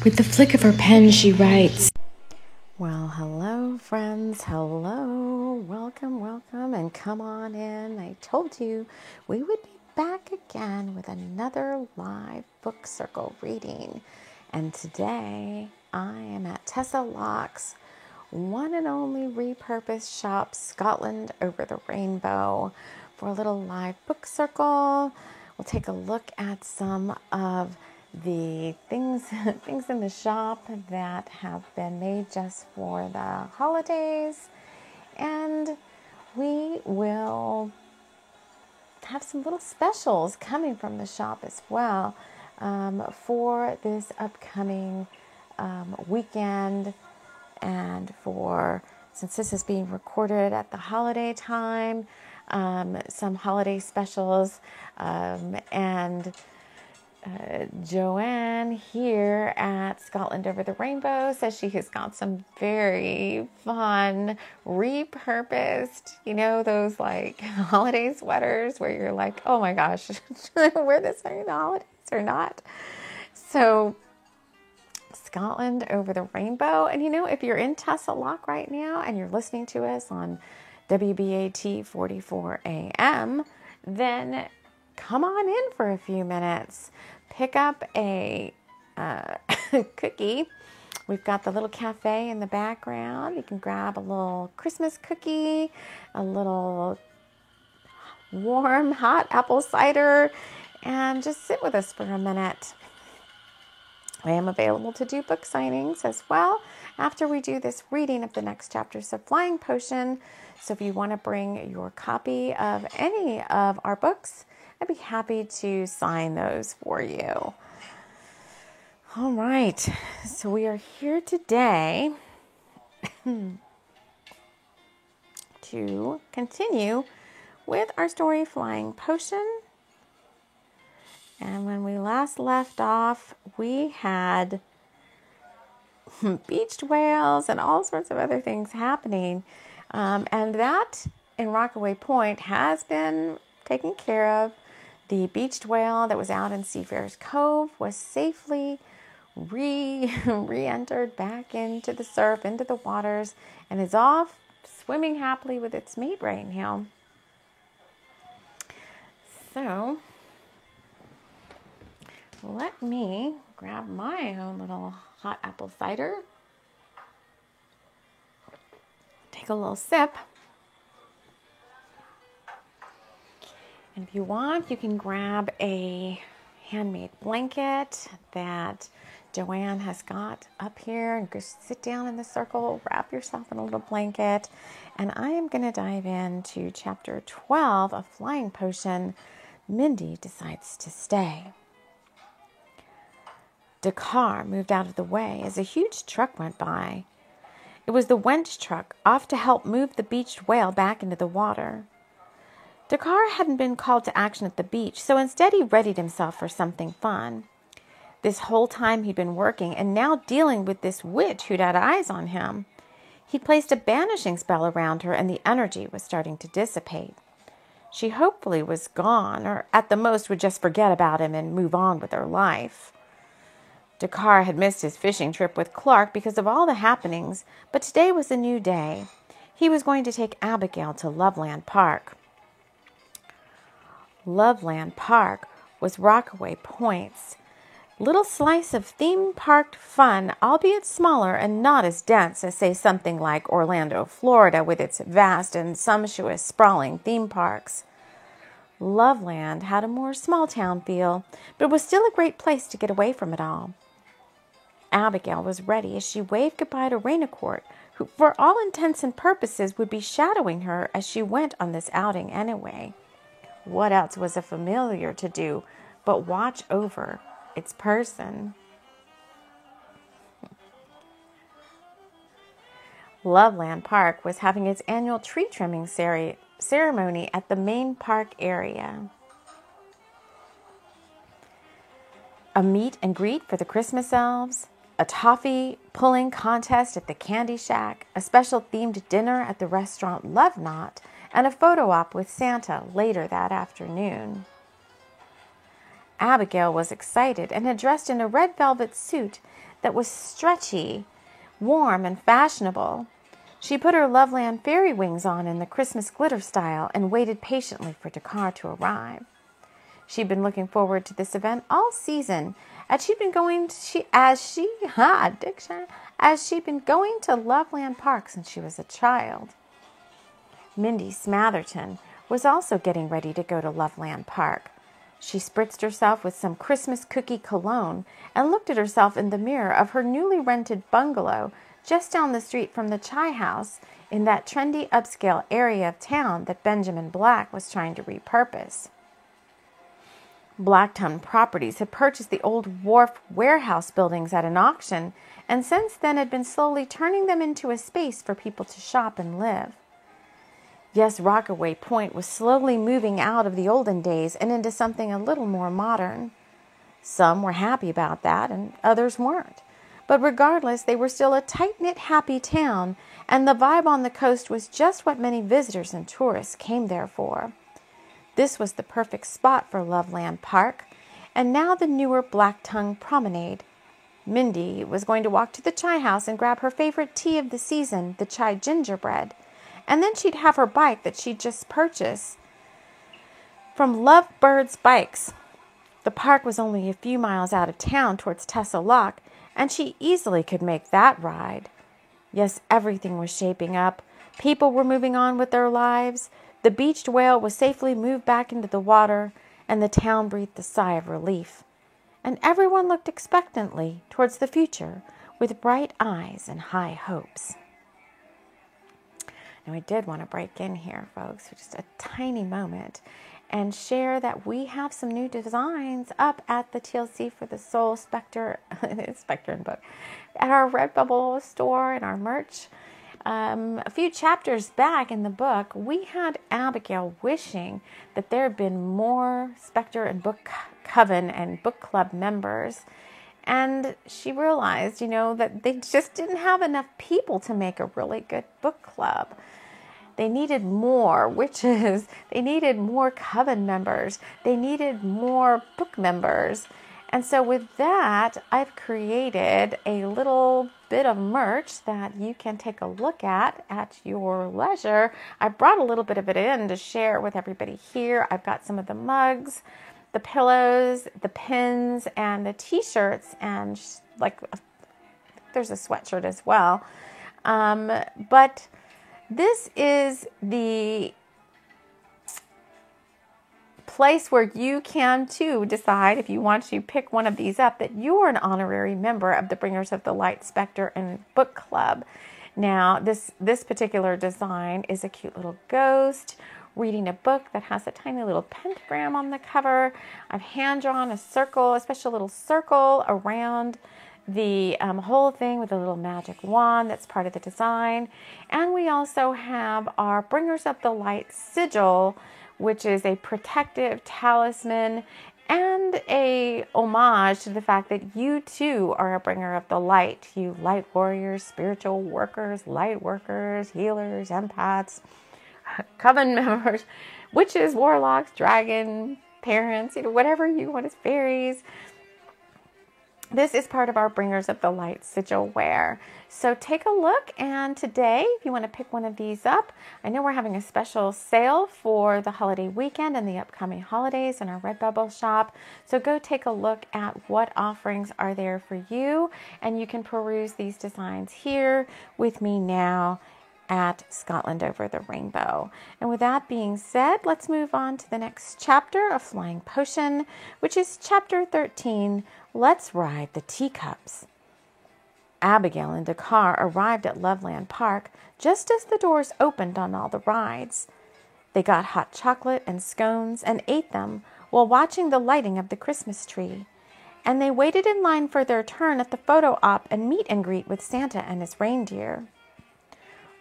With the flick of her pen, she writes. Well, hello, friends. Hello. Welcome, and come on in. I told you we would be back again with another live book circle reading. And today I am at Tessa Locke's one and only repurposed shop, Scotland Over the Rainbow, for a little live book circle. We'll take a look at some of the things in the shop that have been made just for the holidays, and we will have some little specials coming from the shop as well for this upcoming weekend, and since this is being recorded at the holiday time, some holiday specials, and Joanne here at Scotland Over the Rainbow says she has got some very fun, repurposed, those like holiday sweaters where you're like, oh my gosh, should I wear this during the holidays or not? So Scotland Over the Rainbow. And if you're in Tessa Locke right now and you're listening to us on WBAT 44 AM, then come on in for a few minutes. Pick up a cookie. We've got the little cafe in the background. You can grab a little Christmas cookie, a little warm, hot apple cider, and just sit with us for a minute. I am available to do book signings as well after we do this reading of the next chapters of Flying Potion. So if you want to bring your copy of any of our books, I'd be happy to sign those for you. All right, so we are here today to continue with our story, Flying Potion. And when we last left off, we had beached whales and all sorts of other things happening. And that in Rockaway Point has been taken care of. The beached whale that was out in Seafarers Cove was safely re-entered back into the surf, into the waters, and is off swimming happily with its mate right now. So let me grab my own little hot apple cider. Take a little sip. And if you want, you can grab a handmade blanket that Joanne has got up here and just sit down in the circle, wrap yourself in a little blanket. And I am going to dive into chapter 12 of Flying Potion. Mindy decides to stay. Dakar moved out of the way as a huge truck went by. It was the wench truck off to help move the beached whale back into the water. Dakar hadn't been called to action at the beach, so instead he readied himself for something fun. This whole time he'd been working and now dealing with this witch who'd had eyes on him. He'd placed a banishing spell around her and the energy was starting to dissipate. She hopefully was gone, or at the most would just forget about him and move on with her life. Dakar had missed his fishing trip with Clark because of all the happenings, but today was a new day. He was going to take Abigail to Loveland Park. Loveland Park was Rockaway Point's little slice of theme park fun, albeit smaller and not as dense as, say, something like Orlando, Florida, with its vast and sumptuous, sprawling theme parks. Loveland had a more small-town feel, but it was still a great place to get away from it all. Abigail was ready as she waved goodbye to Rainicourt, who, for all intents and purposes, would be shadowing her as she went on this outing anyway. What else was a familiar to do but watch over its person? Loveland Park was having its annual tree trimming ceremony at the main park area. A meet and greet for the Christmas elves, a toffee pulling contest at the Candy Shack, a special themed dinner at the restaurant Love Knot, and a photo op with Santa later that afternoon. Abigail was excited and had dressed in a red velvet suit that was stretchy, warm, and fashionable. She put her Loveland fairy wings on in the Christmas glitter style and waited patiently for Dakar to arrive. She'd been looking forward to this event all season, as she'd been going to Loveland Park since she was a child. Mindy Smatherton was also getting ready to go to Loveland Park. She spritzed herself with some Christmas cookie cologne and looked at herself in the mirror of her newly rented bungalow just down the street from the Chai House in that trendy upscale area of town that Benjamin Black was trying to repurpose. Blackton Properties had purchased the old wharf warehouse buildings at an auction and since then had been slowly turning them into a space for people to shop and live. Yes, Rockaway Point was slowly moving out of the olden days and into something a little more modern. Some were happy about that and others weren't. But regardless, they were still a tight-knit, happy town, and the vibe on the coast was just what many visitors and tourists came there for. This was the perfect spot for Loveland Park, and now the newer Blacktongue Promenade. Mindy was going to walk to the Chai House and grab her favorite tea of the season, the chai gingerbread, and then she'd have her bike that she'd just purchased from Lovebirds Bikes. The park was only a few miles out of town towards Tessa Lock, and she easily could make that ride. Yes, everything was shaping up. People were moving on with their lives. The beached whale was safely moved back into the water, and the town breathed a sigh of relief. And everyone looked expectantly towards the future with bright eyes and high hopes. Now, I did want to break in here, folks, for just a tiny moment and share that we have some new designs up at the TLC for the Soul Spectre and Book at our Redbubble store and our merch. A few chapters back in the book, we had Abigail wishing that there had been more Spectre and Book Coven and book club members. And she realized, that they just didn't have enough people to make a really good book club. They needed more witches. They needed more coven members. They needed more book members. And so with that, I've created a little bit of merch that you can take a look at your leisure. I brought a little bit of it in to share with everybody here. I've got some of the mugs, the pillows, the pins, and the t-shirts, and there's a sweatshirt as well. But this is the place where you can too decide, if you want to pick one of these up, that you are an honorary member of the Bringers of the Light Spectre and Book Club. Now, this particular design is a cute little ghost reading a book that has a tiny little pentagram on the cover. I've hand-drawn a circle, a special little circle around the whole thing with a little magic wand that's part of the design. And we also have our Bringers of the Light sigil, which is a protective talisman and a homage to the fact that you too are a bringer of the light. You light warriors, spiritual workers, light workers, healers, empaths, coven members, witches, warlocks, dragon parents, whatever you want as fairies. This is part of our Bringers of the Light sigil wear. So take a look, and today, if you want to pick one of these up, I know we're having a special sale for the holiday weekend and the upcoming holidays in our Redbubble shop. So go take a look at what offerings are there for you, and you can peruse these designs here with me now at Scotland Over the Rainbow. And with that being said, let's move on to the next chapter of Flying Potion, which is chapter 13, Let's Ride the Teacups. Abigail and Dakar arrived at Loveland Park just as the doors opened on all the rides. They got hot chocolate and scones and ate them while watching the lighting of the Christmas tree. And they waited in line for their turn at the photo op and meet and greet with Santa and his reindeer.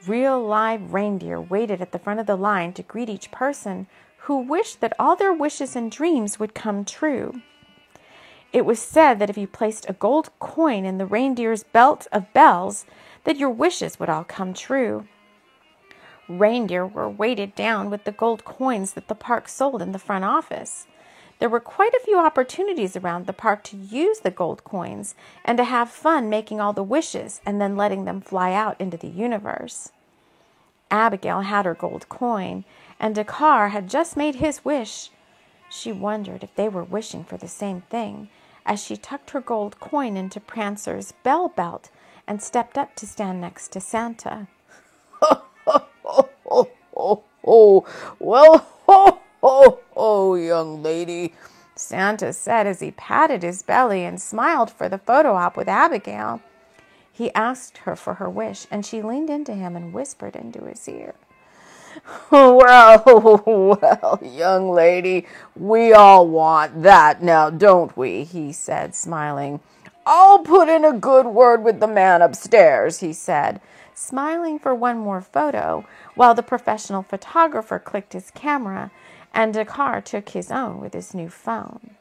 Real live reindeer waited at the front of the line to greet each person who wished that all their wishes and dreams would come true. It was said that if you placed a gold coin in the reindeer's belt of bells, that your wishes would all come true. Reindeer were weighted down with the gold coins that the park sold in the front office. There were quite a few opportunities around the park to use the gold coins and to have fun making all the wishes and then letting them fly out into the universe. Abigail had her gold coin, and Dakar had just made his wish. She wondered if they were wishing for the same thing as she tucked her gold coin into Prancer's bell belt and stepped up to stand next to Santa. Well, ho, ho, ho, young lady, Santa said as he patted his belly and smiled for the photo op with Abigail. He asked her for her wish, and she leaned into him and whispered into his ear. Well, young lady, we all want that now, don't we? He said, smiling. I'll put in a good word with the man upstairs, he said, smiling for one more photo, while the professional photographer clicked his camera and Dakar took his own with his new phone.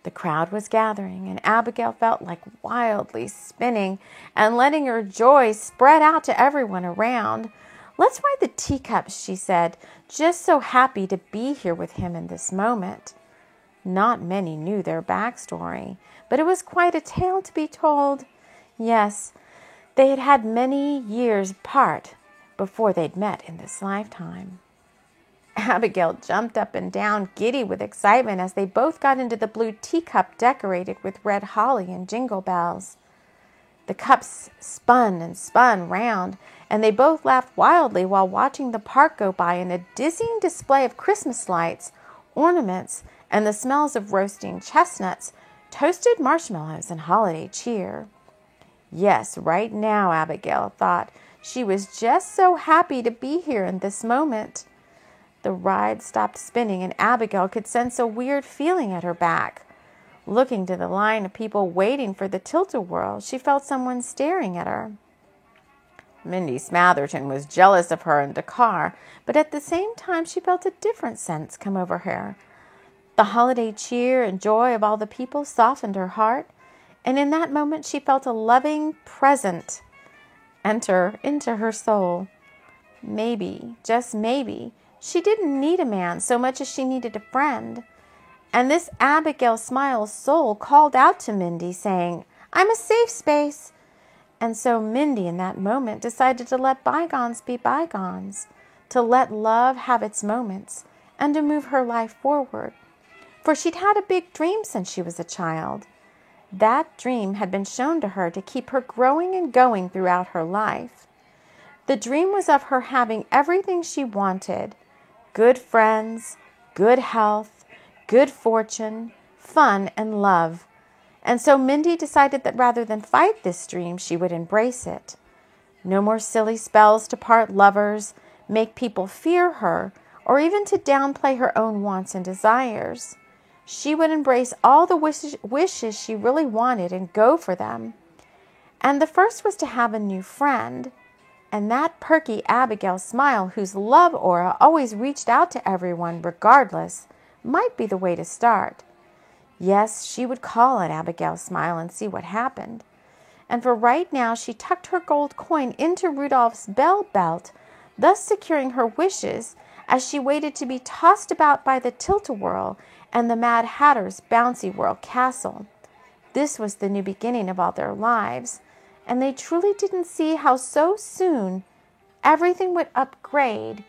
The crowd was gathering, and Abigail felt like wildly spinning and letting her joy spread out to everyone around. Let's ride the teacups, she said, just so happy to be here with him in this moment. Not many knew their backstory, but it was quite a tale to be told. Yes, they had had many years apart before they'd met in this lifetime. Abigail jumped up and down, giddy with excitement, as they both got into the blue teacup decorated with red holly and jingle bells. The cups spun and spun round, and they both laughed wildly while watching the park go by in a dizzying display of Christmas lights, ornaments, and the smells of roasting chestnuts, toasted marshmallows, and holiday cheer. Yes, right now, Abigail thought. She was just so happy to be here in this moment. The ride stopped spinning, and Abigail could sense a weird feeling at her back. Looking to the line of people waiting for the tilt-a-whirl, she felt someone staring at her. Mindy Smatherton was jealous of her and Dakar, but at the same time she felt a different sense come over her. The holiday cheer and joy of all the people softened her heart, and in that moment she felt a loving presence enter into her soul. Maybe, just maybe, she didn't need a man so much as she needed a friend. And this Abigail Smiles soul called out to Mindy, saying, I'm a safe space. And so Mindy, in that moment, decided to let bygones be bygones, to let love have its moments, and to move her life forward. For she'd had a big dream since she was a child. That dream had been shown to her to keep her growing and going throughout her life. The dream was of her having everything she wanted: good friends, good health, good fortune, fun, and love. And so Mindy decided that rather than fight this dream, she would embrace it. No more silly spells to part lovers, make people fear her, or even to downplay her own wants and desires. She would embrace all the wishes she really wanted and go for them. And the first was to have a new friend. And that perky Abigail Smile, whose love aura always reached out to everyone regardless, might be the way to start. Yes, she would call on Abigail Smile and see what happened. And for right now, she tucked her gold coin into Rudolph's bell belt, thus securing her wishes as she waited to be tossed about by the tilt-a-whirl and the Mad Hatter's Bouncy Whirl Castle. This was the new beginning of all their lives, and they truly didn't see how so soon everything would upgrade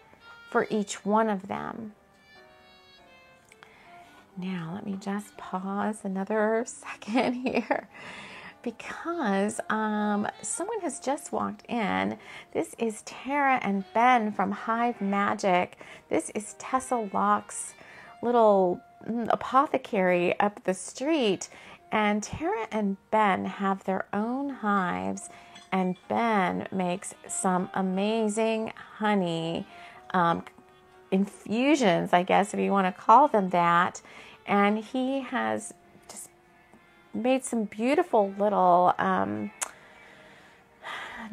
for each one of them. Now, let me just pause another second here because someone has just walked in. This is Tara and Ben from Hive Magic. This is Tessa Locke's little apothecary up the street. And Tara and Ben have their own hives, and Ben makes some amazing honey infusions, I guess, if you want to call them that. And he has just made some beautiful little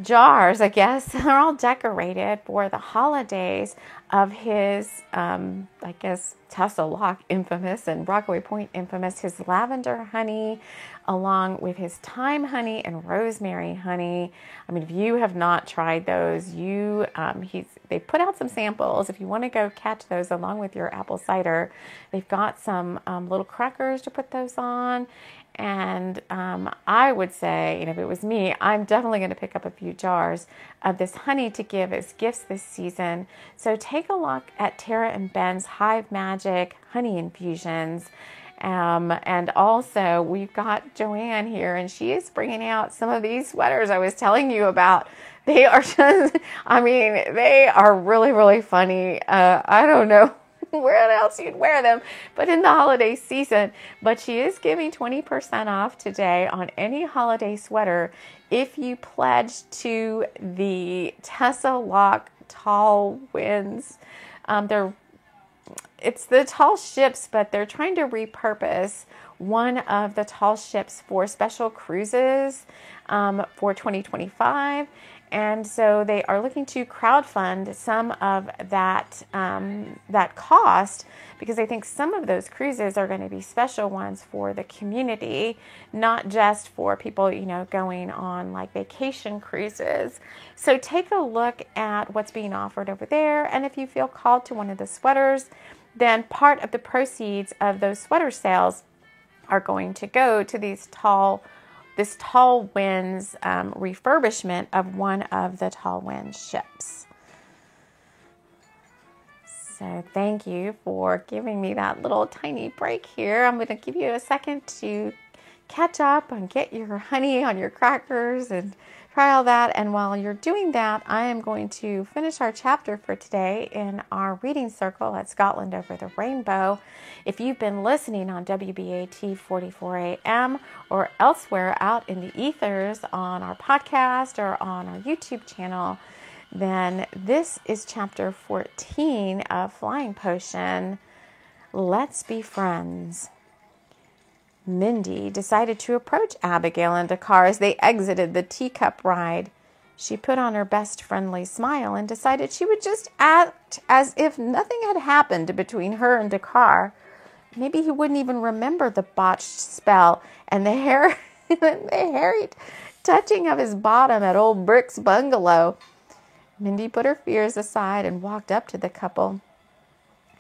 jars, I guess. They're all decorated for the holidays of his, I guess, Tussle Lock infamous and Rockaway Point infamous, his lavender honey, along with his thyme honey and rosemary honey. I mean, if you have not tried those, they put out some samples. If you want to go catch those along with your apple cider, they've got some little crackers to put those on. And I would say, if it was me, I'm definitely going to pick up a few jars of this honey to give as gifts this season. So take a look at Tara and Ben's Hive Magic honey infusions. And also we've got Joanne here, and she is bringing out some of these sweaters I was telling you about. They are just, they are really, really funny. I don't know where else you'd wear them, but in the holiday season. But she is giving 20% off today on any holiday sweater if you pledge to the Tussle Lock Tall Winds. It's the tall ships, but they're trying to repurpose one of the tall ships for special cruises for 2025. And so they are looking to crowdfund some of that cost, because I think some of those cruises are going to be special ones for the community, not just for people, going on like vacation cruises. So take a look at what's being offered over there. And if you feel called to one of the sweaters, then part of the proceeds of those sweater sales are going to go to this Tall Winds refurbishment of one of the Tall Winds ships. So thank you for giving me that little tiny break here. I'm going to give you a second to catch up and get your honey on your crackers and try all that. And while you're doing that, I am going to finish our chapter for today in our reading circle at Scotland Over the Rainbow. If you've been listening on WBAT 44 AM or elsewhere out in the ethers on our podcast or on our YouTube channel, then this is chapter 14 of Flying Potion. Let's be friends. Mindy decided to approach Abigail and Dakar as they exited the teacup ride. She put on her best friendly smile and decided she would just act as if nothing had happened between her and Dakar. Maybe he wouldn't even remember the botched spell and the hairy touching of his bottom at old Brick's bungalow. Mindy put her fears aside and walked up to the couple.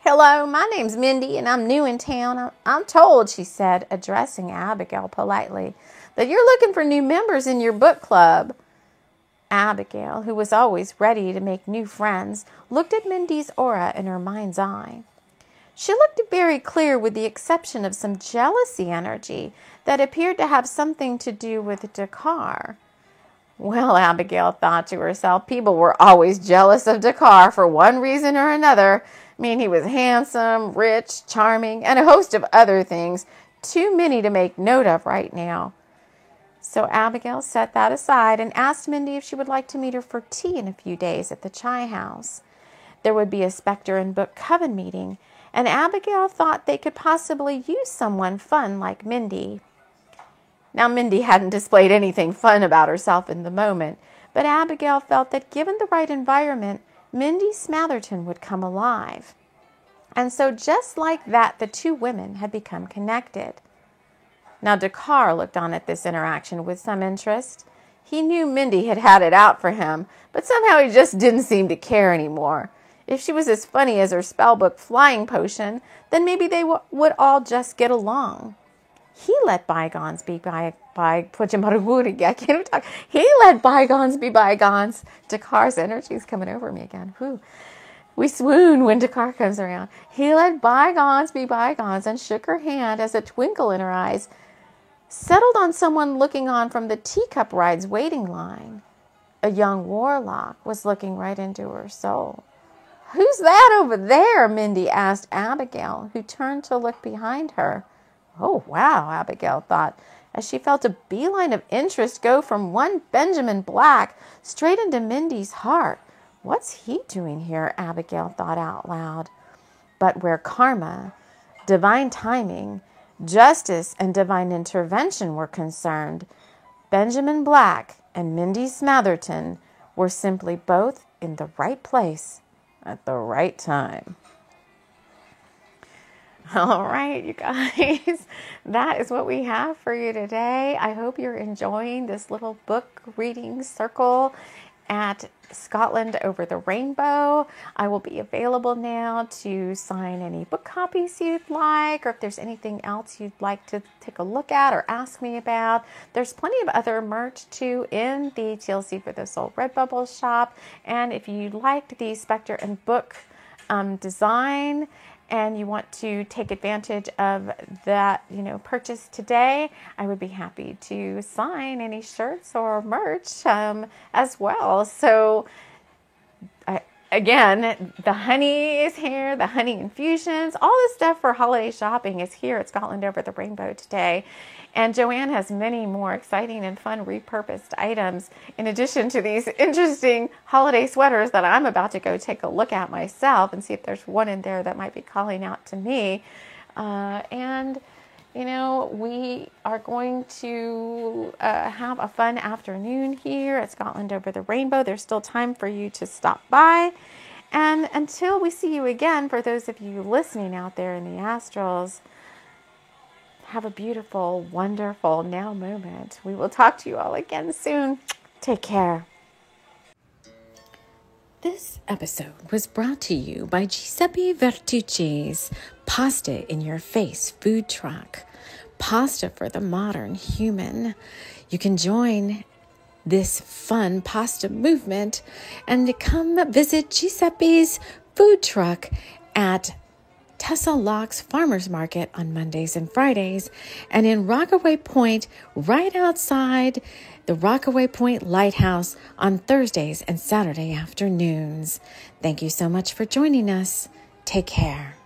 "Hello, my name's Mindy, and I'm new in town. I'm told," she said, addressing Abigail politely, "that you're looking for new members in your book club." Abigail, who was always ready to make new friends, looked at Mindy's aura in her mind's eye. She looked very clear, with the exception of some jealousy energy that appeared to have something to do with Dakar. Well, Abigail thought to herself, people were always jealous of Dakar for one reason or another. He was handsome, rich, charming, and a host of other things, too many to make note of right now. So Abigail set that aside and asked Mindy if she would like to meet her for tea in a few days at the Chai House. There would be a Spectre and Book Coven meeting, and Abigail thought they could possibly use someone fun like Mindy. Now, Mindy hadn't displayed anything fun about herself in the moment, but Abigail felt that given the right environment, Mindy Smatherton would come alive. And so just like that, the two women had become connected. Now, Dakar looked on at this interaction with some interest. He knew Mindy had had it out for him, but somehow he just didn't seem to care anymore. If she was as funny as her spellbook Flying Potion, then maybe they would all just get along. He let bygones be I can't even talk. He let bygones be bygones. Dakar's energy is coming over me again. Whew. We swoon when Dakar comes around. He let bygones be bygones and shook her hand as a twinkle in her eyes settled on someone looking on from the teacup ride's waiting line. A young warlock was looking right into her soul. "Who's that over there?" Mindy asked Abigail, who turned to look behind her. Oh, wow, Abigail thought, as she felt a beeline of interest go from one Benjamin Black straight into Mindy's heart. What's he doing here? Abigail thought out loud. But where karma, divine timing, justice, and divine intervention were concerned, Benjamin Black and Mindy Smatherton were simply both in the right place at the right time. All right, you guys, that is what we have for you today. I hope you're enjoying this little book reading circle at Scotland Over the Rainbow. I will be available now to sign any book copies you'd like, or if there's anything else you'd like to take a look at or ask me about. There's plenty of other merch too in the TLC for the Soul Redbubble shop. And if you liked the Spectre and Book design, and you want to take advantage of that, purchase today, I would be happy to sign any shirts or merch as well. So again, the honey is here, the honey infusions, all the stuff for holiday shopping is here at Scotland Over the Rainbow today. And Joanne has many more exciting and fun repurposed items in addition to these interesting holiday sweaters that I'm about to go take a look at myself and see if there's one in there that might be calling out to me. We are going to have a fun afternoon here at Scotland Over the Rainbow. There's still time for you to stop by. And until we see you again, for those of you listening out there in the astrals, have a beautiful, wonderful now moment. We will talk to you all again soon. Take care. This episode was brought to you by Giuseppe Vertucci's Pasta in Your Face food truck. Pasta for the modern human. You can join this fun pasta movement and come visit Giuseppe's food truck at Tessa Locke's Farmers Market on Mondays and Fridays, and in Rockaway Point, right outside the Rockaway Point Lighthouse on Thursdays and Saturday afternoons. Thank you so much for joining us. Take care.